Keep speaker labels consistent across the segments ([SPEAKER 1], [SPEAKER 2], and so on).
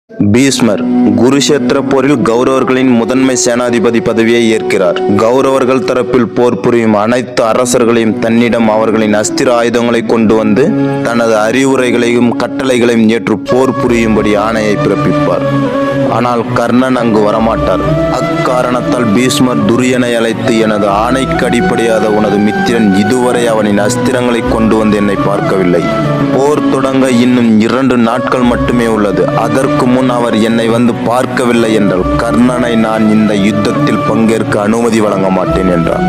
[SPEAKER 1] பீஷ்மர் குருஷேத்திர போரில் கௌரவர்களின் முதன்மை சேனாதிபதி பதவியை ஏற்கிறார். கௌரவர்கள் தரப்பில் போர் புரியும் அனைத்து அரசர்களையும் தன்னிடம் அவர்களின் அஸ்திர ஆயுதங்களை கொண்டு வந்து தனது அறிவுரைகளையும் கட்டளைகளையும் ஏற்று போர் புரியும்படி ஆணையை பிறப்பிப்பார். ஆனால் கர்ணன் அங்கு வரமாட்டார். அக்காரணத்தால் பீஷ்மர் துரியனை அழைத்து, எனது ஆணைக்கு அடிப்படையாத உனது மித்திரன் இதுவரை அவனின் அஸ்திரங்களை கொண்டு வந்து என்னை பார்க்கவில்லை. போர் தொடங்க இன்னும் 2 நாட்கள் மட்டுமே உள்ளது. அதற்கு முன் அவர் என்னை வந்து பார்க்கவில்லை என்றால் கர்ணனை நான் இந்த யுத்தத்தில் பங்கேற்க அனுமதி வழங்க மாட்டேன் என்றார்.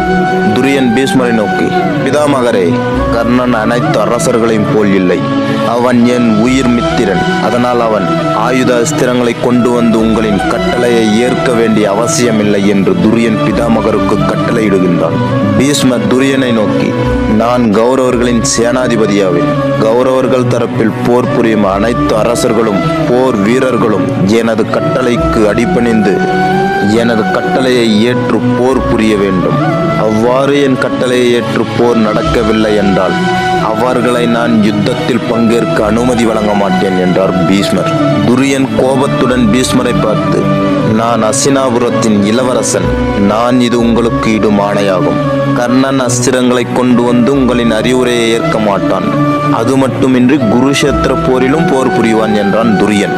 [SPEAKER 1] துரியன் பீஷ்மரை நோக்கி, பிதாமகரே, கர்ணன் அனைத்து அரசர்களையும் போல் இல்லை. அவன் என் உயிர் மித்திரன். அதனால் அவன் ஆயுத அஸ்திரங்களை கொண்டு வந்து உங்களின் கட்டளையை ஏற்க வேண்டிய அவசியமில்லை என்று துரியன் பிதாமகருக்கு கட்டளையிடுகின்றான். பீஷ்மர் துரியனை நோக்கி, நான் கௌரவர்களின் சேனாதிபதியாவேன். கௌரவர்கள் தரப்பில் போர் புரியும் அனைத்து அரசர்களும் போர் வீரர்களும் எனது கட்டளைக்கு அடிபணிந்து எனது கட்டளையை ஏற்று போர் புரிய வேண்டும். அவ்வாறு என் கட்டளையை ஏற்று போர் நடக்கவில்லை என்றால் அவர்களை நான் யுத்தத்தில் பங்கேற்க அனுமதி வழங்க மாட்டேன் என்றார் பீஷ்மர். துரியன் கோபத்துடன் பீஷ்மரை பார்த்து, நான் அசினாபுரத்தின் இளவரசன். இது உங்களுக்கு இடும் ஆணையாகும். கர்ணன் அஸ்திரங்களை கொண்டு வந்து உங்களின் அறிவுரையை ஏற்க மாட்டான். அது மட்டுமின்றி குருஷேத்திர போரிலும் போர் புரிவான் என்றான் துரியன்.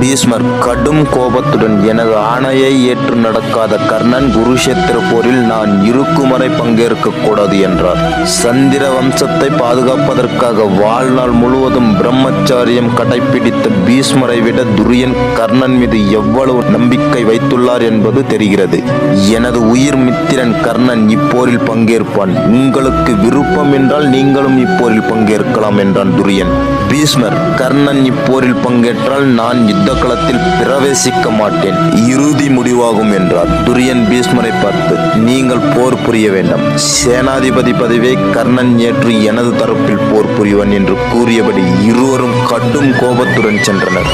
[SPEAKER 1] பீஷ்மர் கடும் கோபத்துடன், எனது ஆணையை ஏற்று நடக்காத கர்ணன் குருஷேத்திர போரில் நான் இருக்கும் வரை பங்கேற்க கூடாது என்றார். சந்திர வம்சத்தை பாதுகாப்பதற்காக வாழ்நாள் முழுவதும் பிரம்மச்சாரியம் கடைபிடித்த பீஷ்மரை விட துரியன் கர்ணன் மீது எவ்வளவு நம்பிக்கை வைத்துள்ளார் என்பது தெரிகிறது. எனது உயிர் மித்திரன் கர்ணன் இப்போரில் பங்கேற்பான். உங்களுக்கு விருப்பம் என்றால் நீங்களும் இப்போரில் பங்கேற்கலாம் என்றான் துரியன். பீஷ்மர், கர்ணன் இப்போரில் பங்கேற்றால் நான் யுத்த களத்தில் பிரவேசிக்க மாட்டேன். இறுதி முடிவாகும் என்றார். துரியன் பீஷ்மரை பார்த்து, நீங்கள் போர் புரிய வேண்டாம். சேனாதிபதி பதவியை கர்ணன் ஏற்று எனது தரப்பில் போர் புரிவன் என்று கூறியபடி இருவரும் கடும் கோபத்துடன் சென்றனர்.